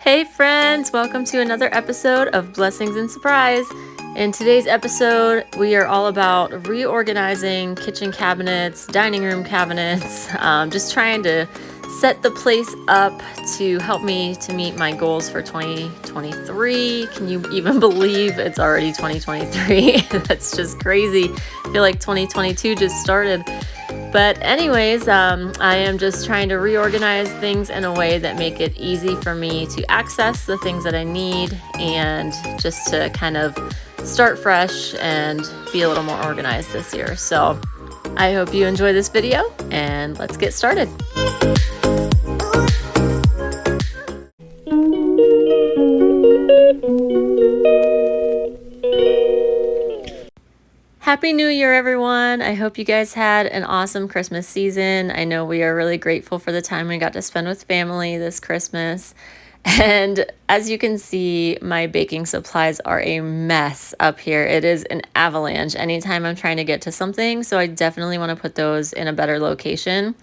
Hey friends, welcome to another episode of Blessings in Surprise. In today's episode, we are all about reorganizing kitchen cabinets, dining room cabinets, just trying to set the place up to help me to meet my goals for 2023. Can you even believe it's already 2023? That's just crazy. I feel like 2022 just started. But anyways, I am just trying to reorganize things in a way that make it easy for me to access the things that I need and just to kind of start fresh and be a little more organized this year. So I hope you enjoy this video and let's get started. Happy New Year, everyone. I hope you guys had an awesome Christmas season. I know we are really grateful for the time we got to spend with family this Christmas. And as you can see, my baking supplies are a mess up here. It is an avalanche anytime I'm trying to get to something. So I definitely want to put those in a better location.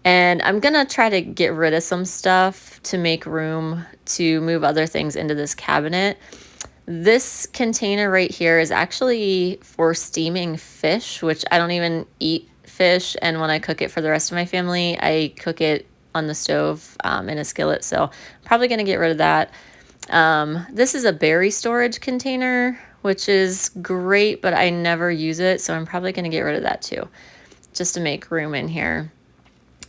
And I'm going to try to get rid of some stuff to make room to move other things into this cabinet. This container right here is actually for steaming fish, which I don't even eat fish. And when I cook it for the rest of my family, I cook it on the stove in a skillet. So I'm probably going to get rid of that. This is a berry storage container, which is great, but I never use it. So I'm probably going to get rid of that too, just to make room in here.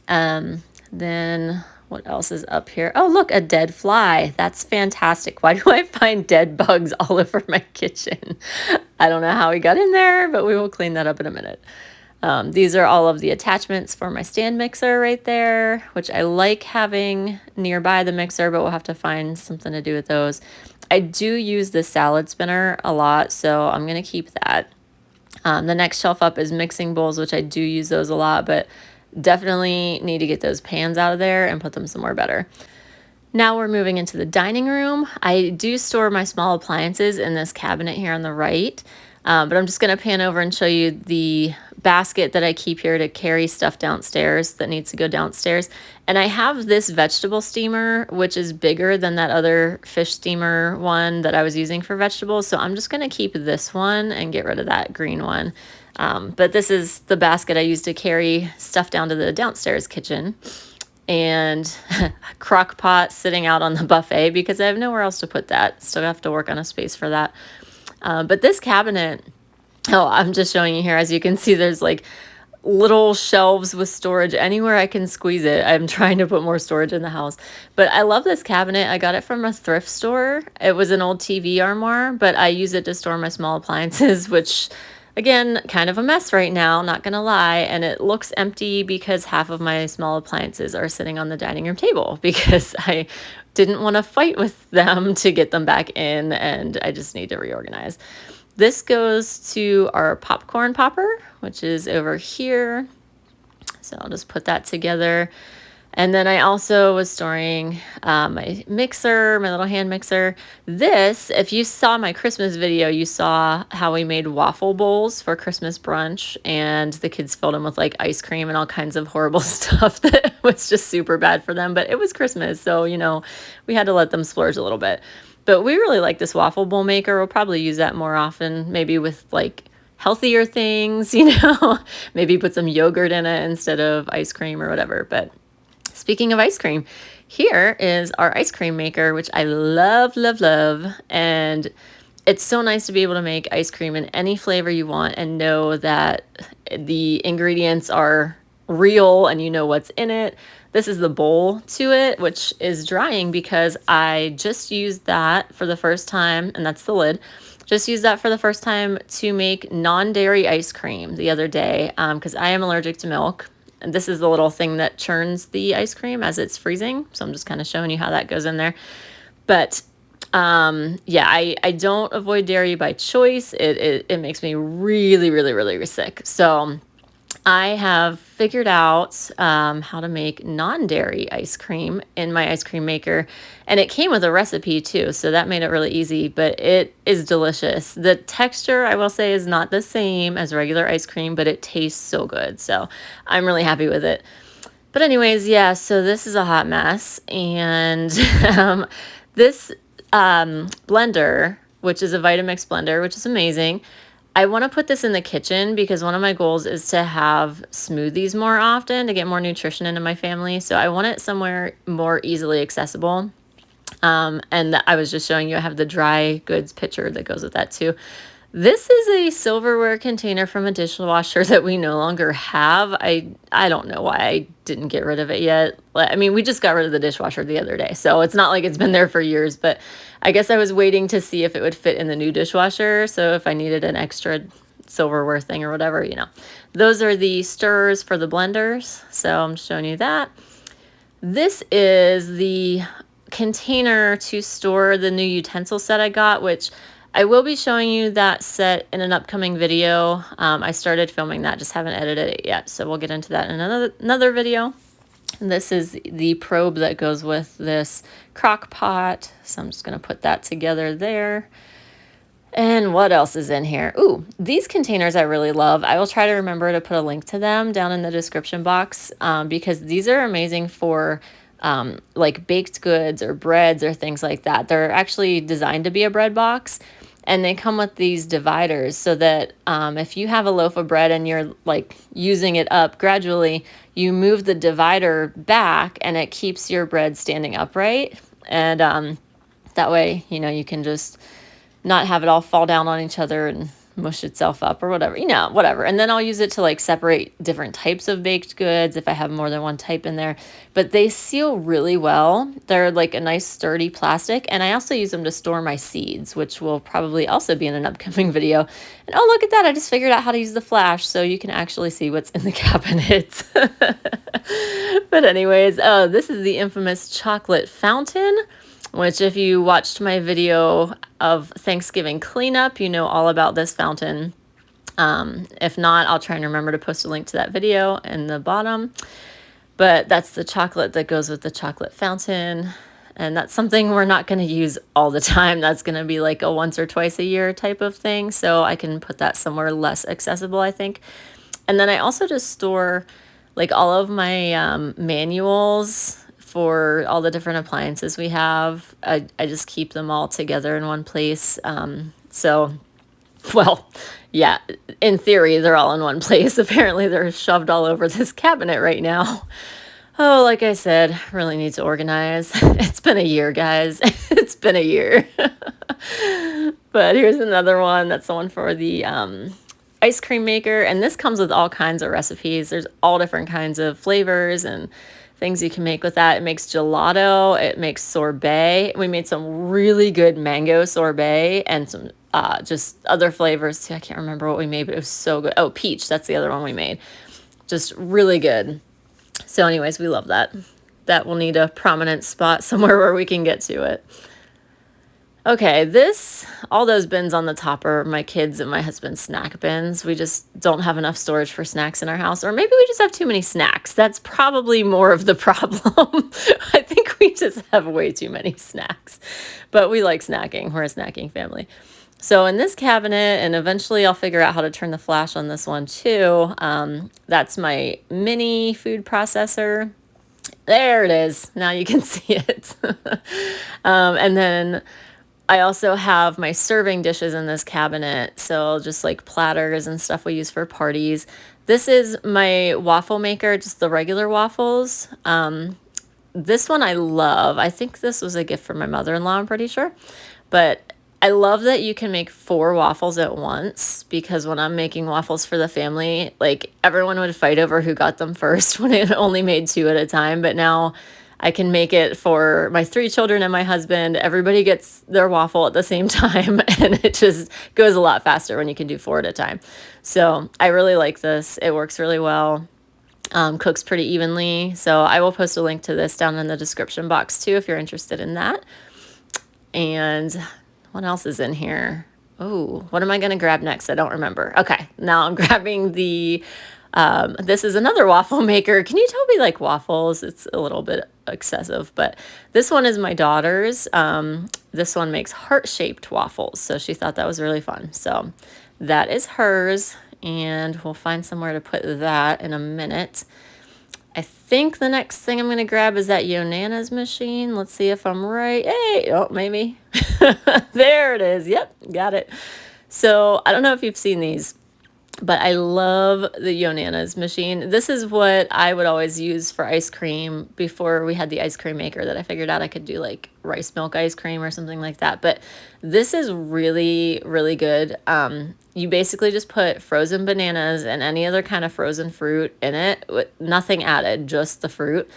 Then what else is up here? Oh, look, a dead fly. That's fantastic. Why do I find dead bugs all over my kitchen? I don't know how he got in there, but we will clean that up in a minute. These are all of the attachments for my stand mixer right there, which I like having nearby the mixer, but we'll have to find something to do with those. I do use the salad spinner a lot, so I'm going to keep that. The next shelf up is mixing bowls, which I do use those a lot, but definitely need to get those pans out of there and put them somewhere better. Now we're moving into the dining room. I do store my small appliances in this cabinet here on the right, but I'm just going to pan over and show you the basket that I keep here to carry stuff downstairs that needs to go downstairs. And I have this vegetable steamer, which is bigger than that other fish steamer one that I was using for vegetables. So I'm just going to keep this one and get rid of that green one. But this is the basket I use to carry stuff down to the downstairs kitchen, and crock pot sitting out on the buffet because I have nowhere else to put that. Still have to work on a space for that. But this cabinet, I'm just showing you here. As you can see, there's like little shelves with storage anywhere I can squeeze it. I'm trying to put more storage in the house, but I love this cabinet. I got it from a thrift store. It was an old TV armoire, but I use it to store my small appliances, which again, kind of a mess right now, not gonna lie, and it looks empty because half of my small appliances are sitting on the dining room table because I didn't want to fight with them to get them back in, and I just need to reorganize. This goes to our popcorn popper, which is over here. So I'll just put that together. And then I also was storing my mixer, my little hand mixer. This, if you saw my Christmas video, you saw how we made waffle bowls for Christmas brunch, and the kids filled them with like ice cream and all kinds of horrible stuff that was just super bad for them. But it was Christmas, so, you know, we had to let them splurge a little bit. But we really like this waffle bowl maker. We'll probably use that more often, maybe with like healthier things, you know, maybe put some yogurt in it instead of ice cream or whatever. But speaking of ice cream, here is our ice cream maker, which I love, love, love. And it's so nice to be able to make ice cream in any flavor you want and know that the ingredients are real and you know what's in it. This is the bowl to it, which is drying because I just used that for the first time, and that's the lid. Just used that for the first time to make non-dairy ice cream the other day because I am allergic to milk. And this is the little thing that churns the ice cream as it's freezing. So I'm just kind of showing you how that goes in there. But yeah, I don't avoid dairy by choice. It makes me really, really, really sick. So I have figured out how to make non-dairy ice cream in my ice cream maker, and it came with a recipe too, so that made it really easy, but it is delicious. The texture, I will say, is not the same as regular ice cream, but it tastes so good, so I'm really happy with it. But anyways, yeah, so this is a hot mess, and This blender, which is a Vitamix blender, which is amazing. I want to put this in the kitchen because one of my goals is to have smoothies more often to get more nutrition into my family. So I want it somewhere more easily accessible. And I was just showing you, I have the dry goods pitcher that goes with that too. This is a silverware container from a dishwasher that we no longer have. I don't know why I didn't get rid of it yet. I mean, we just got rid of the dishwasher the other day, so it's not like it's been there for years, but I guess I was waiting to see if it would fit in the new dishwasher. So if I needed an extra silverware thing or whatever, you know. Those are the stirrers for the blenders. So I'm showing you that. This is the container to store the new utensil set I got, which I will be showing you that set in an upcoming video. I started filming that, just haven't edited it yet. So we'll get into that in another video. And this is the probe that goes with this crock pot. So I'm just going to put that together there. And what else is in here? Ooh, these containers I really love. I will try to remember to put a link to them down in the description box because these are amazing for like baked goods or breads or things like that. They're actually designed to be a bread box. And they come with these dividers so that if you have a loaf of bread and you're like using it up gradually, you move the divider back and it keeps your bread standing upright. And that way, you know, you can just not have it all fall down on each other and mush itself up or whatever, you know, whatever. And then I'll use it to like separate different types of baked goods if I have more than one type in there. But they seal really well. They're like a nice sturdy plastic. And I also use them to store my seeds, which will probably also be in an upcoming video. And oh, look at that. I just figured out how to use the flash so you can actually see what's in the cabinet. But anyways, this is the infamous chocolate fountain, which if you watched my video of Thanksgiving cleanup, you know all about this fountain. If not, I'll try and remember to post a link to that video in the bottom. But that's the chocolate that goes with the chocolate fountain. And that's something we're not going to use all the time. That's going to be like a once or twice a year type of thing. So I can put that somewhere less accessible, I think. And then I also just store like all of my manuals for all the different appliances we have. I just keep them all together in one place. So, well, yeah, in theory, they're all in one place. Apparently, they're shoved all over this cabinet right now. Oh, like I said, really need to organize. It's been a year, guys. It's been a year. But here's another one. That's the one for the ice cream maker. And this comes with all kinds of recipes. There's all different kinds of flavors and things you can make with that. It makes gelato, it makes sorbet. We made some really good mango sorbet and some just other flavors too. I can't remember what we made, but it was so good. Oh, peach, that's the other one we made. Just really good. So anyways, we love that. That will need a prominent spot somewhere where we can get to it. Okay, all those bins on the top are my kids' and my husband's snack bins. We just don't have enough storage for snacks in our house, or maybe we just have too many snacks. That's probably more of the problem. I think we just have way too many snacks, but we like snacking. We're a snacking family. So in this cabinet, and eventually I'll figure out how to turn the flash on this one too. That's my mini food processor. There it is. Now you can see it. And then I also have my serving dishes in this cabinet. So just like platters and stuff we use for parties. This is my waffle maker, just the regular waffles. This one I love. I think this was a gift from my mother-in-law, I'm pretty sure. But I love that you can make 4 waffles at once, because when I'm making waffles for the family, like everyone would fight over who got them first when it only made 2 at a time. But now I can make it for my 3 children and my husband. Everybody gets their waffle at the same time, and it just goes a lot faster when you can do 4 at a time. So I really like this. It works really well. Cooks pretty evenly. So I will post a link to this down in the description box too if you're interested in that. And what else is in here? Oh, what am I going to grab next? I don't remember. Okay, now I'm grabbing the, this is another waffle maker. Can you tell me like waffles? It's a little bit excessive, but this one is my daughter's. This one makes heart-shaped waffles, so she thought that was really fun. So that is hers, and we'll find somewhere to put that in a minute. I think the next thing I'm going to grab is that Yonana's machine. Let's see if I'm right. Hey, oh, maybe. There it is. Yep, got it. So I don't know if you've seen these, but I love the Yonana's machine. This is what I would always use for ice cream before we had the ice cream maker that I figured out I could do like rice milk ice cream or something like that. But this is really, really good. You basically just put frozen bananas and any other kind of frozen fruit in it with nothing added, just the fruit.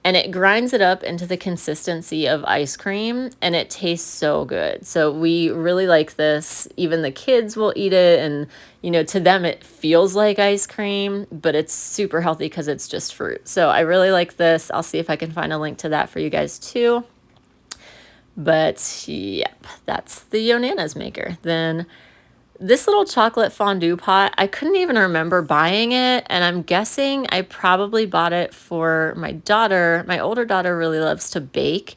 And it grinds it up into the consistency of ice cream, and it tastes so good. So we really like this. Even the kids will eat it, and you know, to them it feels like ice cream, but it's super healthy because it's just fruit. So I really like this. I'll see if I can find a link to that for you guys too. But yep, that's the Yonana's maker. Then this little chocolate fondue pot, I couldn't even remember buying it, and I'm guessing I probably bought it for my daughter. My older daughter really loves to bake,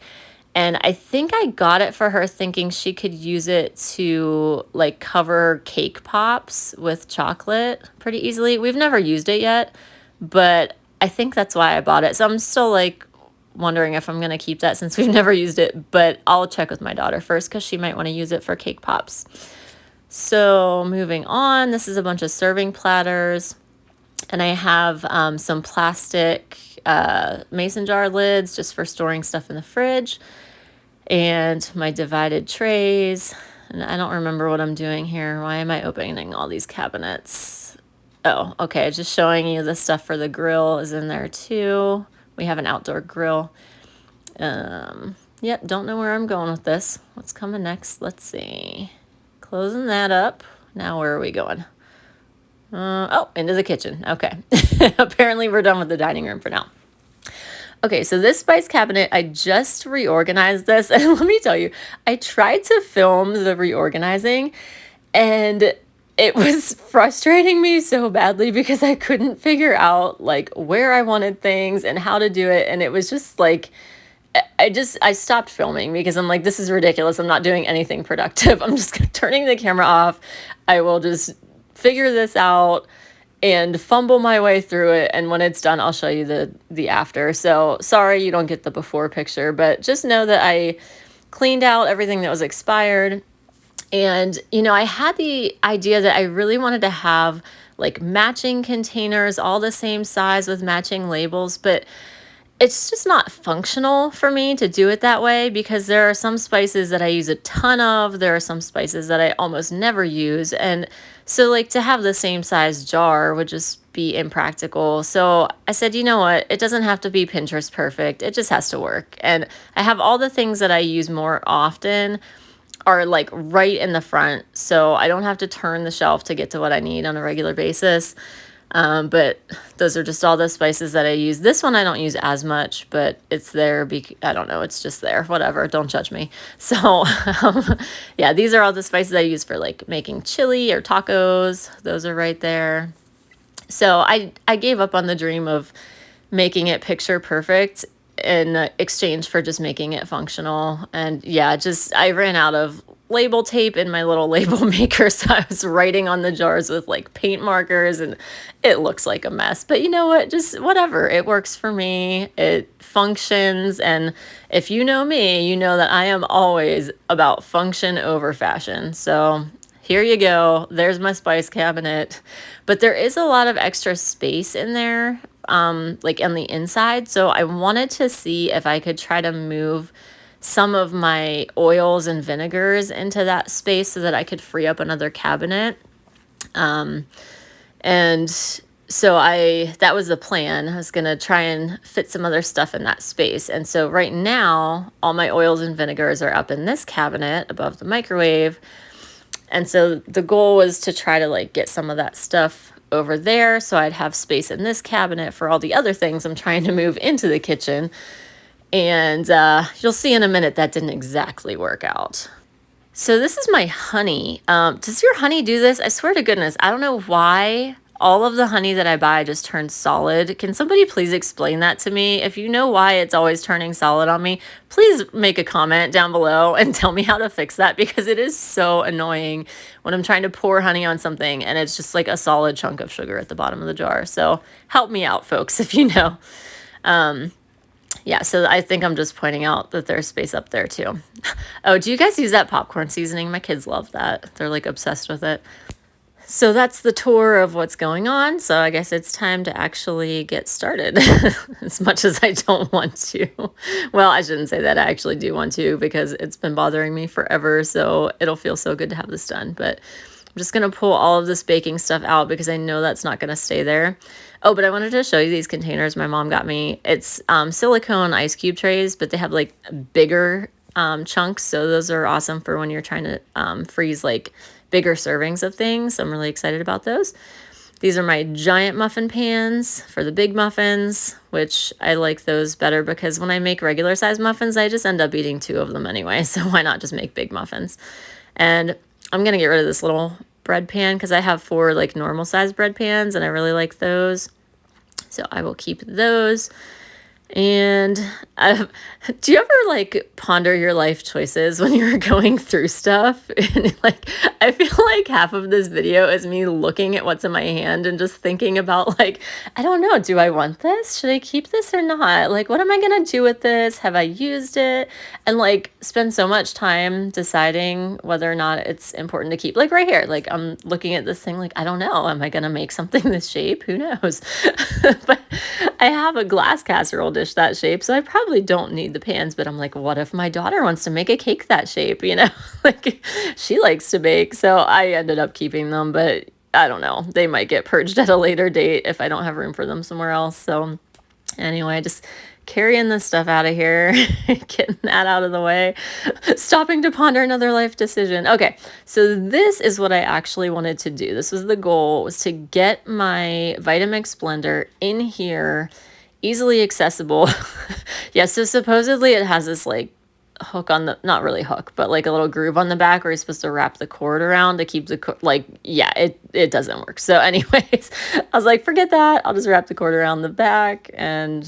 and I think I got it for her thinking she could use it to like cover cake pops with chocolate pretty easily. We've never used it yet, but I think that's why I bought it. So I'm still like wondering if I'm going to keep that since we've never used it, but I'll check with my daughter first because she might want to use it for cake pops. So moving on, this is a bunch of serving platters, and I have some plastic mason jar lids just for storing stuff in the fridge, and my divided trays. And I don't remember what I'm doing here. Why am I opening all these cabinets? Oh, okay, just showing you the stuff for the grill is in there too. We have an outdoor grill. Yep, don't know where I'm going with this. What's coming next? Let's see. Closing that up. Now where are we going? Oh, into the kitchen. Okay. Apparently we're done with the dining room for now. Okay, so this spice cabinet, I just reorganized this. And let me tell you, I tried to film the reorganizing, and it was frustrating me so badly because I couldn't figure out like where I wanted things and how to do it. And it was just like, I stopped filming because I'm like, this is ridiculous. I'm not doing anything productive. I'm just turning the camera off. I will just figure this out and fumble my way through it. And when it's done, I'll show you the after. So sorry you don't get the before picture, but just know that I cleaned out everything that was expired. And, you know, I had the idea that I really wanted to have like matching containers, all the same size with matching labels, but it's just not functional for me to do it that way because there are some spices that I use a ton of. There are some spices that I almost never use. And so like to have the same size jar would just be impractical. So I said, you know what? It doesn't have to be Pinterest perfect. It just has to work. And I have all the things that I use more often are like right in the front. So I don't have to turn the shelf to get to what I need on a regular basis. But those are just all the spices that I use. This one I don't use as much, but it's there. I don't know. It's just there. Whatever. Don't judge me. So, yeah, these are all the spices I use for like making chili or tacos. Those are right there. So I gave up on the dream of making it picture perfect in exchange for just making it functional. And yeah, just I ran out of label tape in my little label maker, so I was writing on the jars with like paint markers, and it looks like a mess. But you know what? Just whatever. It works for me. It functions. And if you know me, you know that I am always about function over fashion. So here you go. There's my spice cabinet. But there is a lot of extra space in there, like on the inside. So I wanted to see if I could try to move some of my oils and vinegars into that space so that I could free up another cabinet. And so that was the plan. I was going to try and fit some other stuff in that space. And so right now, all my oils and vinegars are up in this cabinet above the microwave. And so the goal was to try to like get some of that stuff over there so I'd have space in this cabinet for all the other things I'm trying to move into the kitchen. And you'll see in a minute that didn't exactly work out. So this is my honey. Does your honey do this? I swear to goodness, I don't know why all of the honey that I buy just turns solid. Can somebody please explain that to me? If you know why it's always turning solid on me, please make a comment down below and tell me how to fix that, because it is so annoying when I'm trying to pour honey on something and it's just like a solid chunk of sugar at the bottom of the jar. So help me out, folks, if you know. Yeah, so I think I'm just pointing out that there's space up there too. Oh, do you guys use that popcorn seasoning? My kids love that. They're like obsessed with it. So that's the tour of what's going on. So I guess it's time to actually get started, as much as I don't want to. Well, I shouldn't say that. I actually do want to, because it's been bothering me forever. So it'll feel so good to have this done. But I'm just going to pull all of this baking stuff out because I know that's not going to stay there. Oh, but I wanted to show you these containers my mom got me. It's silicone ice cube trays, but they have like bigger chunks. So those are awesome for when you're trying to freeze like bigger servings of things. I'm really excited about those. These are my giant muffin pans for the big muffins, which I like those better because when I make regular size muffins, I just end up eating 2 of them anyway. So why not just make big muffins? And I'm going to get rid of this little bread pan because I have 4 like normal size bread pans and I really like those. So I will keep those. And do you ever like ponder your life choices when you're going through stuff? And like, I feel like half of this video is me looking at what's in my hand and just thinking about like, I don't know, do I want this? Should I keep this or not? Like, what am I going to do with this? Have I used it? And like spend so much time deciding whether or not it's important to keep. Like right here, like I'm looking at this thing like, I don't know. Am I going to make something this shape? Who knows? But I have a glass casserole dish that shape, so I probably don't need the pans, but I'm like, what if my daughter wants to make a cake that shape, you know? Like she likes to bake, so I ended up keeping them, but I don't know. They might get purged at a later date if I don't have room for them somewhere else. So anyway, just carrying this stuff out of here, getting that out of the way, stopping to ponder another life decision. Okay, so this is what I actually wanted to do. This was the goal, was to get my Vitamix blender in here, easily accessible. Yeah, so supposedly it has this like hook on the, not really hook, but like a little groove on the back where you're supposed to wrap the cord around to keep the like, yeah, it doesn't work. So anyways, I was like, forget that. I'll just wrap the cord around the back and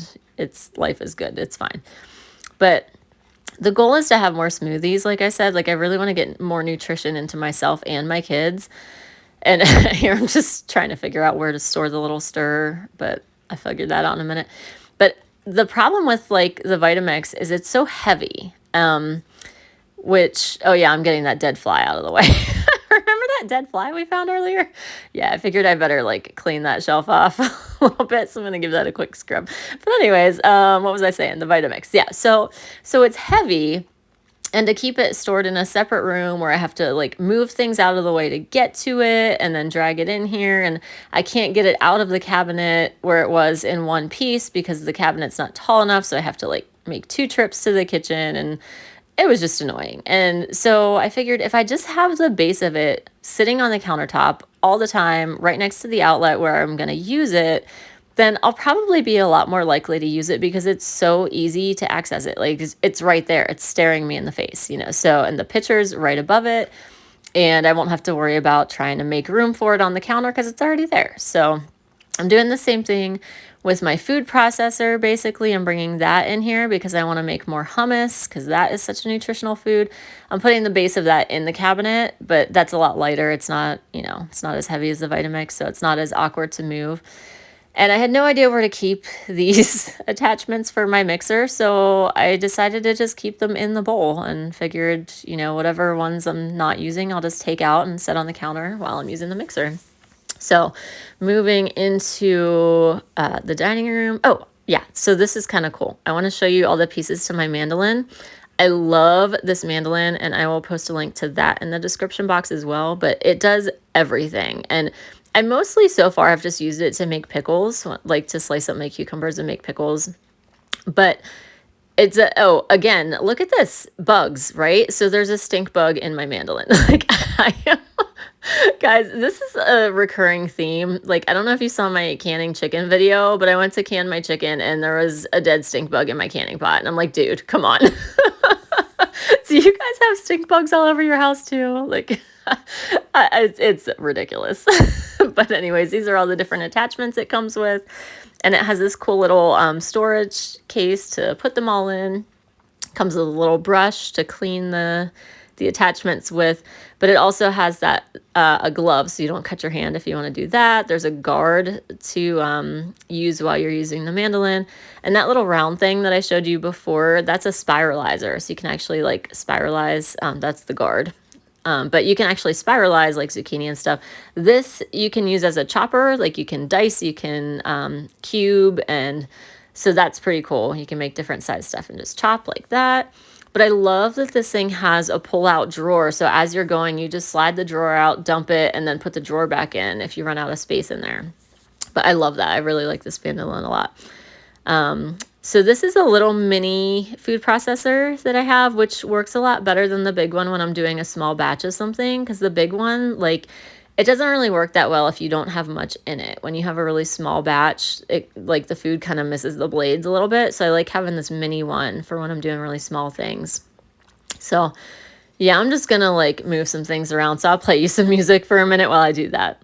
life is good. It's fine. But the goal is to have more smoothies. Like I said, like I really want to get more nutrition into myself and my kids. And here I'm just trying to figure out where to store the little stirrer, but I figured that out in a minute. But the problem with like the Vitamix is it's so heavy. Which, oh yeah, I'm getting that dead fly out of the way. Remember that dead fly we found earlier? Yeah, I figured I better like clean that shelf off a little bit. So I'm going to give that a quick scrub. But anyways, what was I saying? The Vitamix. Yeah. So it's heavy. And to keep it stored in a separate room where I have to like move things out of the way to get to it and then drag it in here. And I can't get it out of the cabinet where it was in one piece because the cabinet's not tall enough. So I have to like make 2 trips to the kitchen, and it was just annoying. And so I figured if I just have the base of it sitting on the countertop all the time, right next to the outlet where I'm going to use it, then I'll probably be a lot more likely to use it because it's so easy to access it. Like it's right there. It's staring me in the face, you know? So, and the picture's right above it, and I won't have to worry about trying to make room for it on the counter because it's already there. So I'm doing the same thing with my food processor. Basically, I'm bringing that in here because I want to make more hummus because that is such a nutritional food. I'm putting the base of that in the cabinet, but that's a lot lighter. It's not, you know, it's not as heavy as the Vitamix, so it's not as awkward to move. And I had no idea where to keep these attachments for my mixer, so I decided to just keep them in the bowl and figured, you know, whatever ones I'm not using, I'll just take out and set on the counter while I'm using the mixer. So moving into the dining room. Oh, yeah, so this is kind of cool. I want to show you all the pieces to my mandolin. I love this mandolin, and I will post a link to that in the description box as well, but it does everything. And I mostly so far have just used it to make pickles, like to slice up my cucumbers and make pickles. But it's oh, again, look at this, bugs, right? So there's a stink bug in my mandolin. Like guys, this is a recurring theme. Like, I don't know if you saw my canning chicken video, but I went to can my chicken and there was a dead stink bug in my canning pot. And I'm like, dude, come on. Do you guys have stink bugs all over your house too? Like, It's ridiculous. But anyways, these are all the different attachments it comes with. And it has this cool little storage case to put them all in. Comes with a little brush to clean the attachments with, but it also has that a glove so you don't cut your hand if you want to do that. There's a guard to use while you're using the mandolin, and that little round thing that I showed you before, that's a spiralizer, so you can actually like spiralize. That's the guard. But you can actually spiralize like zucchini and stuff. This you can use as a chopper, like you can dice, you can cube, and so that's pretty cool. You can make different size stuff and just chop like that. But I love that this thing has a pull-out drawer. So as you're going, you just slide the drawer out, dump it, and then put the drawer back in if you run out of space in there. But I love that. I really like this mandolin a lot. So this is a little mini food processor that I have, which works a lot better than the big one when I'm doing a small batch of something, because the big one, like, it doesn't really work that well if you don't have much in it. When you have a really small batch, it like the food kind of misses the blades a little bit. So I like having this mini one for when I'm doing really small things. So yeah, I'm just gonna like move some things around. So I'll play you some music for a minute while I do that.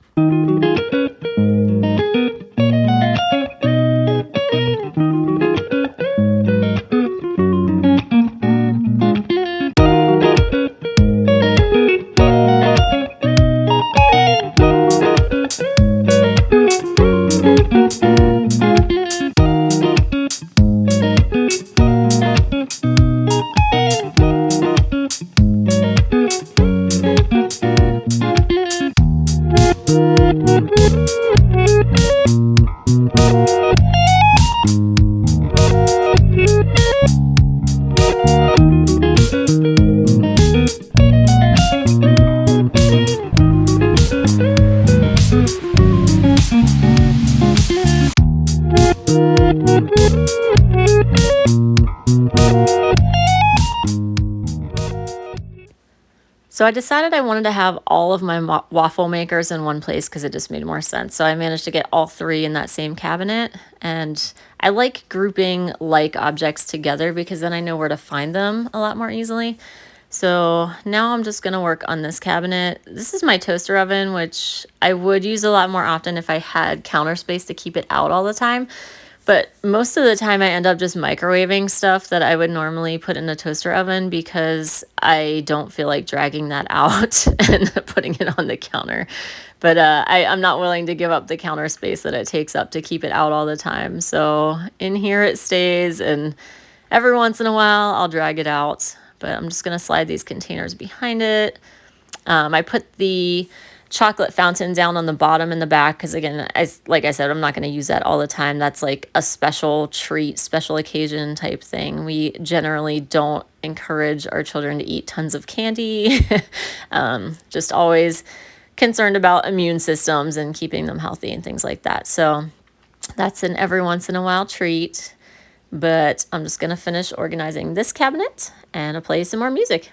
So I decided I wanted to have all of my waffle makers in one place because it just made more sense. So I managed to get all three in that same cabinet. And I like grouping like objects together because then I know where to find them a lot more easily. So now I'm just going to work on this cabinet. This is my toaster oven, which I would use a lot more often if I had counter space to keep it out all the time. But most of the time I end up just microwaving stuff that I would normally put in a toaster oven because I don't feel like dragging that out and putting it on the counter. But I'm not willing to give up the counter space that it takes up to keep it out all the time. So in here it stays, and every once in a while I'll drag it out. But I'm just going to slide these containers behind it. I put the chocolate fountain down on the bottom in the back because, again, like I said, I'm not going to use that all the time. That's like a special treat, special occasion type thing. We generally don't encourage our children to eat tons of candy. Just always concerned about immune systems and keeping them healthy and things like that. So that's an every once in a while treat. But I'm just going to finish organizing this cabinet and I'll play some more music.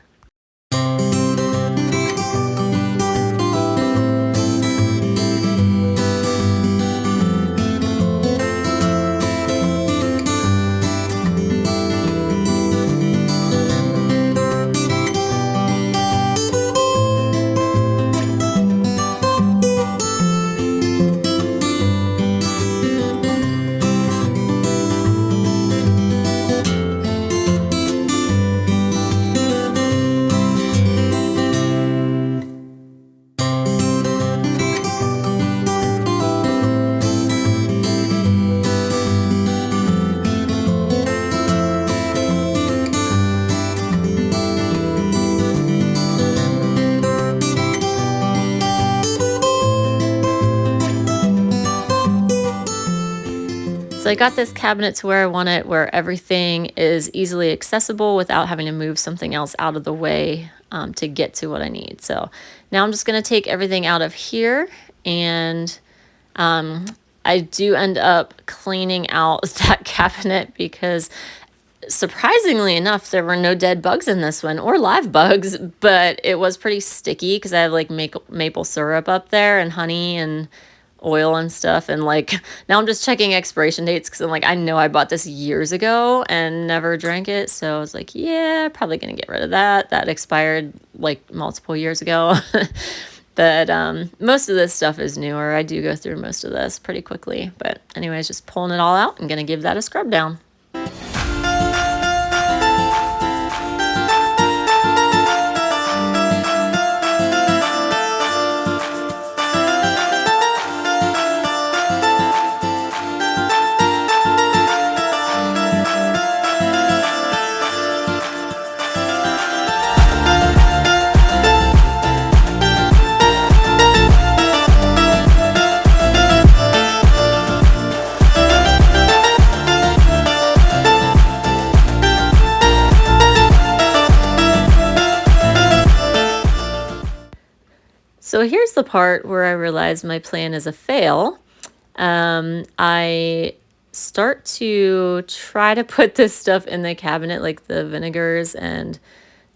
So I got this cabinet to where I want it, where everything is easily accessible without having to move something else out of the way to get to what I need. So now I'm just going to take everything out of here, and I do end up cleaning out that cabinet because surprisingly enough, there were no dead bugs in this one or live bugs, but it was pretty sticky because I have like maple syrup up there and honey and oil and stuff. And like now I'm just checking expiration dates because I'm like, I know I bought this years ago and never drank it. So I was like, yeah, probably gonna get rid of that. That expired like multiple years ago. But most of this stuff is newer. I do go through most of this pretty quickly. But anyways, just pulling it all out and gonna give that a scrub down. So here's the part where I realize my plan is a fail. I start to try to put this stuff in the cabinet, like the vinegars and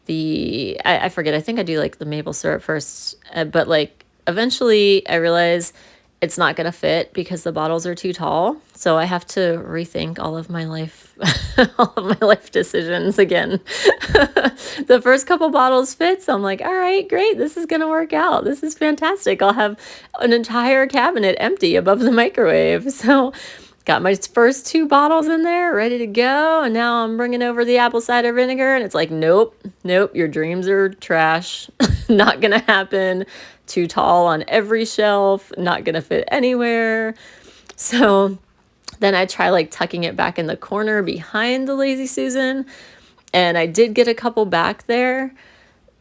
I forget, I think I do like the maple syrup first, but like eventually I realize it's not going to fit because the bottles are too tall. So I have to rethink all of my life, all of my life decisions again. The first couple bottles fit, so I'm like, all right, great. This is going to work out. This is fantastic. I'll have an entire cabinet empty above the microwave. So got my first 2 bottles in there ready to go. And now I'm bringing over the apple cider vinegar and it's like, nope, your dreams are trash. Not going to happen. Too tall on every shelf, not going to fit anywhere. So then I try like tucking it back in the corner behind the Lazy Susan. And I did get a couple back there,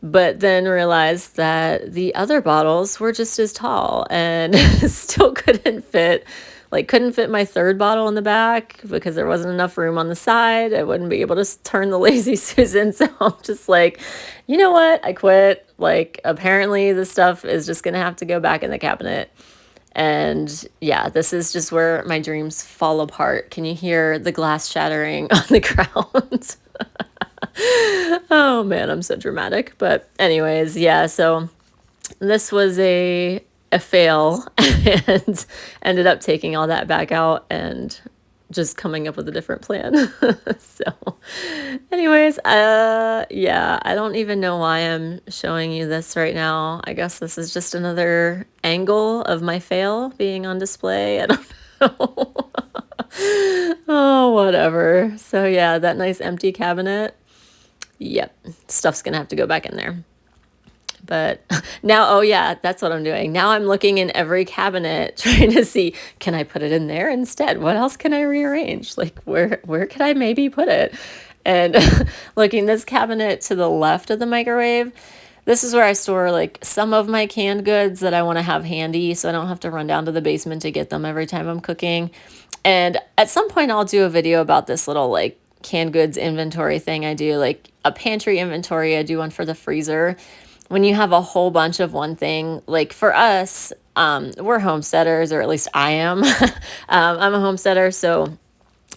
but then realized that the other bottles were just as tall and still couldn't fit. Like couldn't fit my 3rd bottle in the back because there wasn't enough room on the side. I wouldn't be able to turn the Lazy Susan. So I'm just like, you know what? I quit. Like apparently this stuff is just going to have to go back in the cabinet. And yeah, this is just where my dreams fall apart. Can you hear the glass shattering on the ground? Oh man, I'm so dramatic. But anyways, yeah, so this was a fail and ended up taking all that back out and just coming up with a different plan. So anyways, yeah, I don't even know why I'm showing you this right now. I guess this is just another angle of my fail being on display. I don't know. Oh, whatever. So yeah, that nice empty cabinet. Yep, stuff's gonna have to go back in there. But now, oh yeah, that's what I'm doing. Now I'm looking in every cabinet trying to see, can I put it in there instead? What else can I rearrange? Like where could I maybe put it? And looking this cabinet to the left of the microwave, this is where I store like some of my canned goods that I want to have handy so I don't have to run down to the basement to get them every time I'm cooking. And at some point I'll do a video about this little like canned goods inventory thing I do, like a pantry inventory. I do one for the freezer. When you have a whole bunch of one thing, like for us, we're homesteaders, or at least I am. I'm a homesteader, so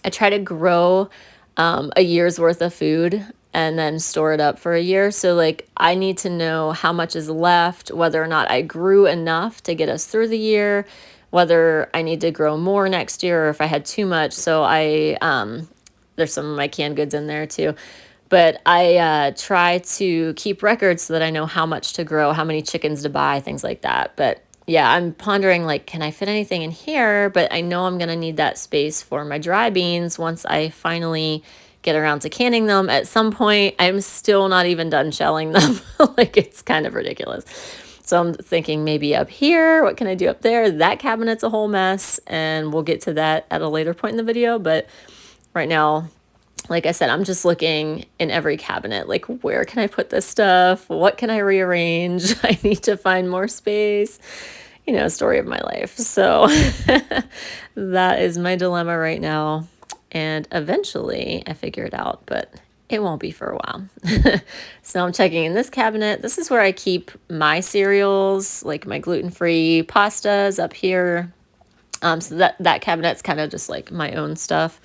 I try to grow a year's worth of food and then store it up for a year. So like I need to know how much is left, whether or not I grew enough to get us through the year, whether I need to grow more next year or if I had too much. So there's some of my canned goods in there too. But I try to keep records so that I know how much to grow, how many chickens to buy, things like that. But yeah, I'm pondering like, can I fit anything in here? But I know I'm going to need that space for my dry beans once I finally get around to canning them. At some point, I'm still not even done shelling them. Like it's kind of ridiculous. So I'm thinking maybe up here, what can I do up there? That cabinet's a whole mess and we'll get to that at a later point in the video. But right now, like I said, I'm just looking in every cabinet, like where can I put this stuff? What can I rearrange? I need to find more space, story of my life. So that is my dilemma right now. And eventually I figure it out, but it won't be for a while. So I'm checking in this cabinet. This is where I keep my cereals, like my gluten-free pastas up here. So that cabinet's kind of just like my own stuff.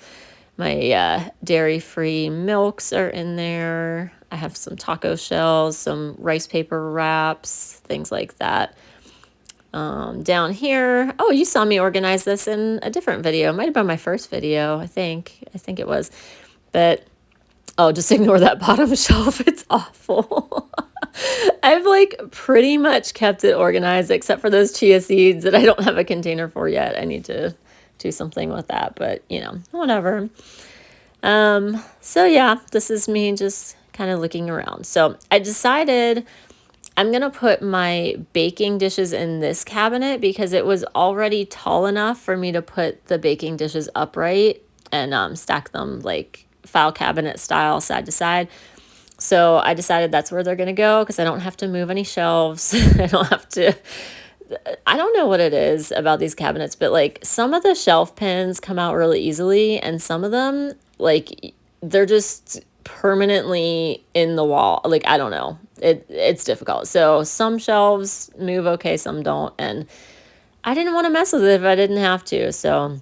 My dairy-free milks are in there. I have some taco shells, some rice paper wraps, things like that. Down here, oh, you saw me organize this in a different video. It might have been my first video, I think it was. But oh, just ignore that bottom shelf. It's awful. I've like pretty much kept it organized except for those chia seeds that I don't have a container for yet. I need to do something with that, but you know, whatever. So yeah, this is me just kind of looking around. So I decided I'm going to put my baking dishes in this cabinet because it was already tall enough for me to put the baking dishes upright and stack them like file cabinet style side to side. So I decided that's where they're going to go because I don't have to move any shelves. I don't know what it is about these cabinets, but like some of the shelf pins come out really easily and some of them, like they're just permanently in the wall. Like, I don't know. It's difficult. So some shelves move okay, some don't. And I didn't want to mess with it if I didn't have to. So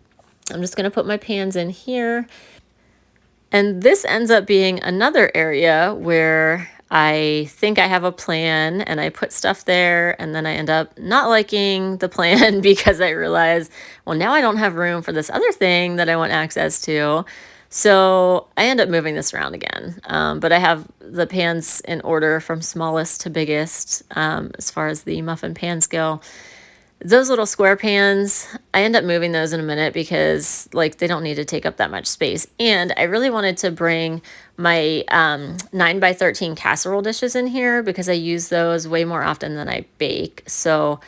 I'm just going to put my pans in here. And this ends up being another area where I think I have a plan and I put stuff there and then I end up not liking the plan because I realize, well, now I don't have room for this other thing that I want access to. So I end up moving this around again. But I have the pans in order from smallest to biggest as far as the muffin pans go. Those little square pans, I end up moving those in a minute because like they don't need to take up that much space. And I really wanted to bring my 9x13 casserole dishes in here because I use those way more often than I bake. So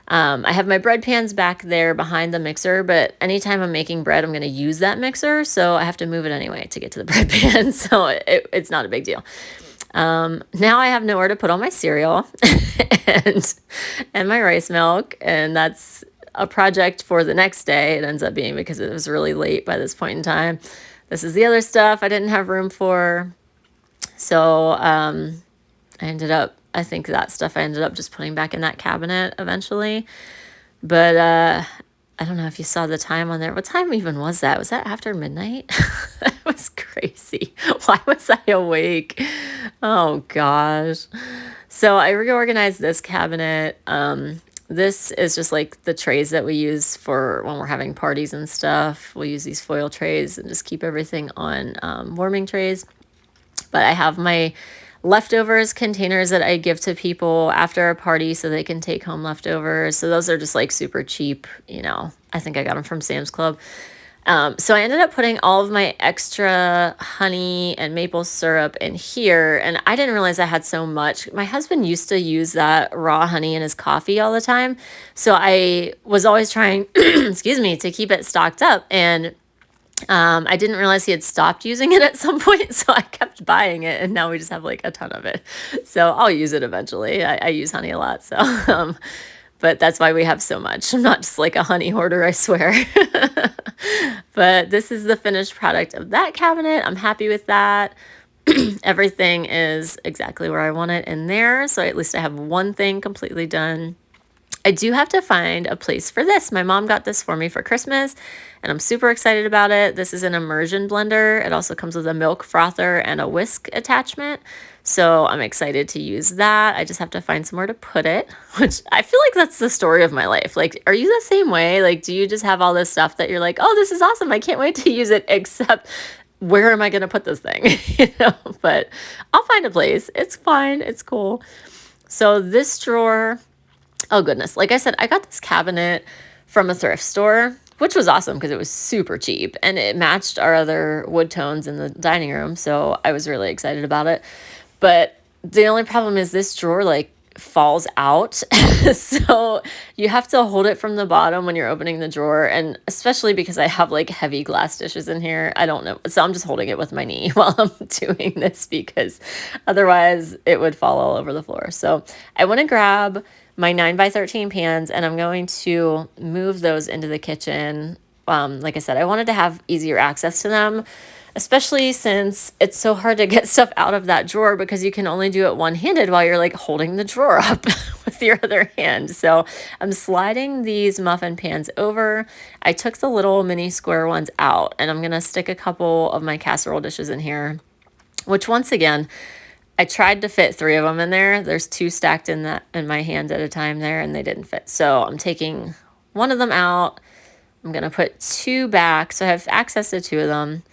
I have my bread pans back there behind the mixer, but anytime I'm making bread, I'm going to use that mixer. So I have to move it anyway to get to the bread pan. So it's not a big deal. Now I have nowhere to put all my cereal and my rice milk, and that's a project for the next day. It ends up being because it was really late by this point in time. This is the other stuff I didn't have room for. So I think that stuff I ended up just putting back in that cabinet eventually. But I don't know if you saw the time on there. What time even was that? Was that after midnight? That was crazy. Why was I awake? Oh gosh. So I reorganized this cabinet. This is just like the trays that we use for when we're having parties and stuff. We'll use these foil trays and just keep everything on warming trays. But I have my leftovers containers that I give to people after a party so they can take home leftovers. So those are just like super cheap, you know. I think I got them from Sam's Club. So I ended up putting all of my extra honey and maple syrup in here, and I didn't realize I had so much. My husband used to use that raw honey in his coffee all the time, so I was always trying, excuse me, to keep it stocked up, and I didn't realize he had stopped using it at some point, so I kept buying it, and now we just have like a ton of it. So I'll use it eventually. I use honey a lot, so but that's why we have so much. I'm not just like a honey hoarder, I swear. But this is the finished product of that cabinet. I'm happy with that. Everything is exactly where I want it in there. So at least I have one thing completely done. I do have to find a place for this. My mom got this for me for Christmas, and I'm super excited about it. This is an immersion blender. It also comes with a milk frother and a whisk attachment. So I'm excited to use that. I just have to find somewhere to put it, which I feel like that's the story of my life. Like, are you the same way? Like, do you just have all this stuff that you're like, oh, this is awesome, I can't wait to use it, except where am I going to put this thing? You know, but I'll find a place. It's fine. It's cool. So this drawer, oh goodness, like I said, I got this cabinet from a thrift store, which was awesome because it was super cheap and it matched our other wood tones in the dining room. So I was really excited about it. But the only problem is this drawer like falls out. So you have to hold it from the bottom when you're opening the drawer. And especially because I have like heavy glass dishes in here, I don't know. So I'm just holding it with my knee while I'm doing this because otherwise it would fall all over the floor. So I want to grab my 9x13 pans and I'm going to move those into the kitchen. Like I said, I wanted to have easier access to them, especially since it's so hard to get stuff out of that drawer because you can only do it one-handed while you're like holding the drawer up with your other hand. So I'm sliding these muffin pans over. I took the little mini square ones out and I'm going to stick a couple of my casserole dishes in here, which once again, I tried to fit 3 of them in there. There's 2 stacked in my hand at a time there, and they didn't fit. So I'm taking one of them out. I'm gonna put 2 back, so I have access to 2 of them.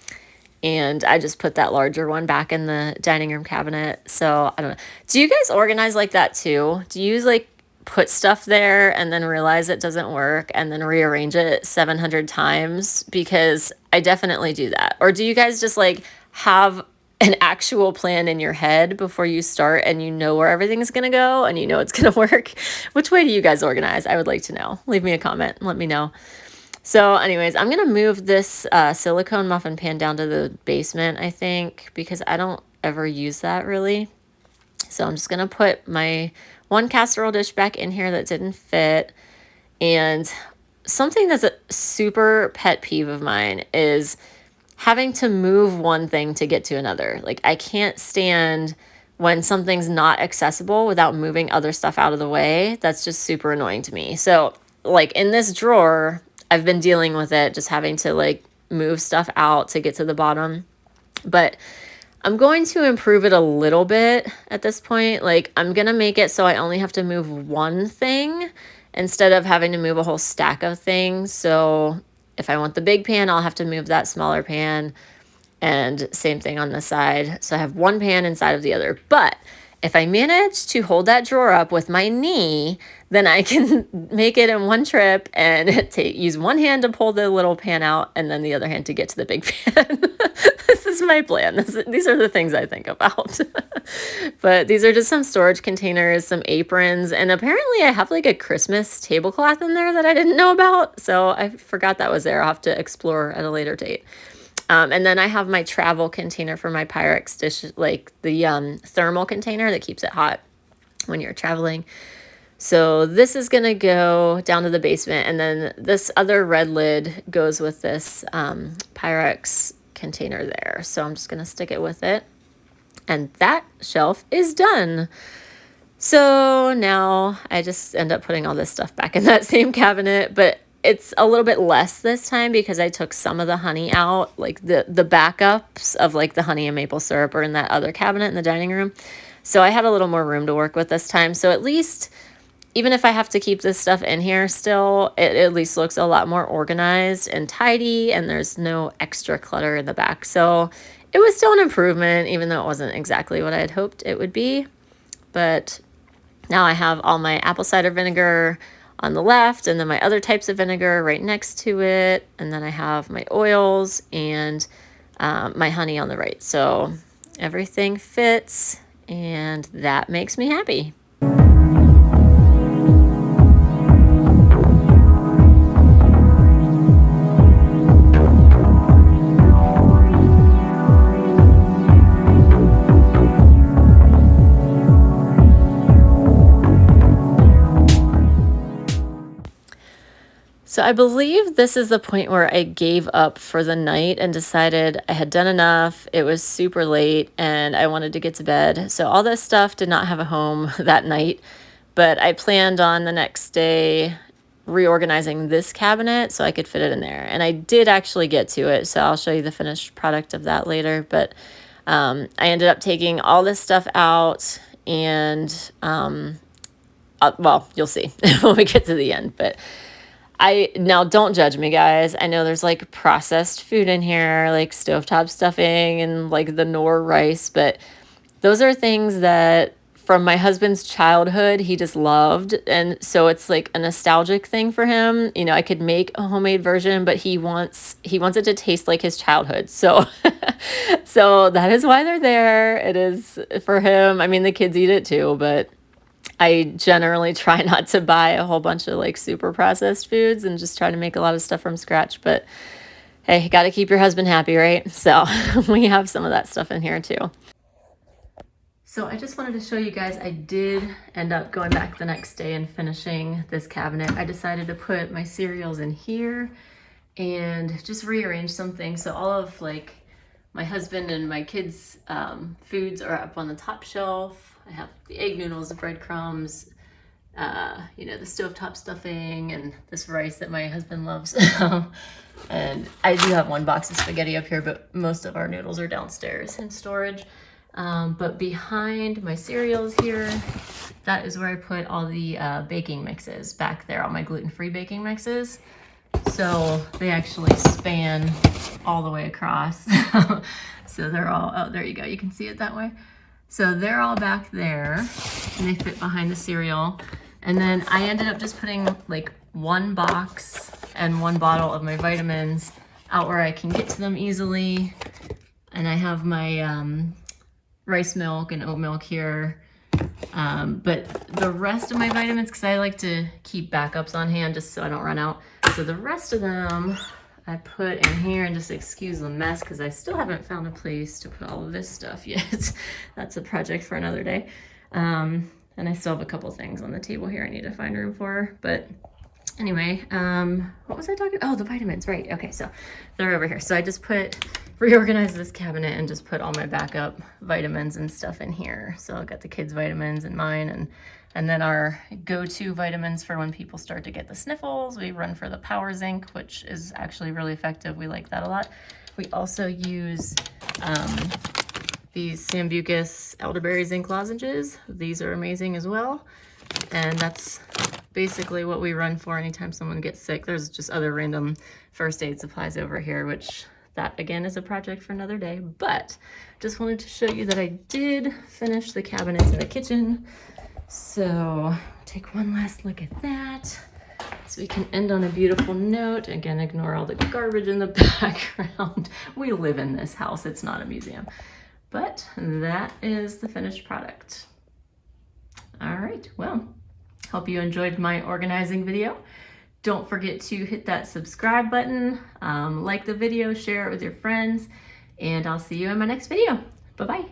And I just put that larger one back in the dining room cabinet. So I don't know. Do you guys organize like that too? Do you like put stuff there and then realize it doesn't work and then rearrange it 700 times? Because I definitely do that. Or do you guys just like have an actual plan in your head before you start and you know where everything's going to go and you know it's going to work? Which way do you guys organize? I would like to know. Leave me a comment and let me know. So anyways, I'm going to move this silicone muffin pan down to the basement, I think, because I don't ever use that really. So I'm just going to put my 1 casserole dish back in here that didn't fit. And something that's a super pet peeve of mine is having to move one thing to get to another. Like I can't stand when something's not accessible without moving other stuff out of the way. That's just super annoying to me. So like in this drawer, I've been dealing with it, just having to like move stuff out to get to the bottom. But I'm going to improve it a little bit at this point. Like I'm going to make it so I only have to move one thing instead of having to move a whole stack of things. So if I want the big pan, I'll have to move that smaller pan, and same thing on the side. So I have one pan inside of the other. But if I manage to hold that drawer up with my knee, then I can make it in one trip and use one hand to pull the little pan out and then the other hand to get to the big pan. This is my plan. These are the things I think about. But these are just some storage containers, some aprons, and apparently I have like a Christmas tablecloth in there that I didn't know about. So I forgot that was there. I'll have to explore at a later date. And then I have my travel container for my Pyrex dish, like the thermal container that keeps it hot when you're traveling. So this is going to go down to the basement. And then this other red lid goes with this Pyrex container there. So I'm just going to stick it with it. And that shelf is done. So now I just end up putting all this stuff back in that same cabinet. But it's a little bit less this time because I took some of the honey out, like the backups of like the honey and maple syrup are in that other cabinet in the dining room. So I had a little more room to work with this time. So at least, even if I have to keep this stuff in here still, it at least looks a lot more organized and tidy, and there's no extra clutter in the back. So it was still an improvement, even though it wasn't exactly what I had hoped it would be. But now I have all my apple cider vinegar on the left, and then my other types of vinegar right next to it. And then I have my oils and my honey on the right. So everything fits, and that makes me happy. So I believe this is the point where I gave up for the night and decided I had done enough. It was super late and I wanted to get to bed. So all this stuff did not have a home that night, but I planned on the next day reorganizing this cabinet so I could fit it in there. And I did actually get to it, so I'll show you the finished product of that later. But I ended up taking all this stuff out and, well, you'll see when we get to the end. But now don't judge me, guys. I know there's like processed food in here, like stovetop stuffing and like the Knorr rice, but those are things that from my husband's childhood, he just loved. And so it's like a nostalgic thing for him. You know, I could make a homemade version, but he wants it to taste like his childhood. So, so that is why they're there. It is for him. I mean, the kids eat it too, but I generally try not to buy a whole bunch of like super processed foods and just try to make a lot of stuff from scratch. But hey, got to keep your husband happy, right? So we have some of that stuff in here too. So I just wanted to show you guys, I did end up going back the next day and finishing this cabinet. I decided to put my cereals in here and just rearrange some things. So all of like my husband and my kids' foods are up on the top shelf. I have the egg noodles, the breadcrumbs, you know, the stovetop stuffing, and this rice that my husband loves. And I do have one box of spaghetti up here, but most of our noodles are downstairs in storage. But behind my cereals here, that is where I put all the baking mixes back there, all my gluten-free baking mixes. So they actually span all the way across. So they're all, oh, there you go. You can see it that way. So they're all back there and they fit behind the cereal. And then I ended up just putting like one box and one bottle of my vitamins out where I can get to them easily. And I have my rice milk and oat milk here. But the rest of my vitamins, because I like to keep backups on hand just so I don't run out. So the rest of them I put in here, and just excuse the mess because I still haven't found a place to put all of this stuff yet. That's a project for another day. And I still have a couple things on the table here I need to find room for. But anyway, what was I talking about? Oh, the vitamins, right. Okay, so they're over here. So I just reorganized this cabinet and just put all my backup vitamins and stuff in here. So I got the kids' vitamins and mine, and then our go-to vitamins for when people start to get the sniffles. We run for the Power Zinc, which is actually really effective. We like that a lot. We also use these Sambucus elderberry zinc lozenges. These are amazing as well. And that's basically what we run for anytime someone gets sick. There's just other random first aid supplies over here, which that again is a project for another day. But just wanted to show you that I did finish the cabinets in the kitchen. So take one last look at that so we can end on a beautiful note. Again, ignore all the garbage in the background. We live in this house, it's not a museum. But that is the finished product. All right, well, hope you enjoyed my organizing video. Don't forget to hit that subscribe button, like the video, share it with your friends, and I'll see you in my next video. Bye-bye.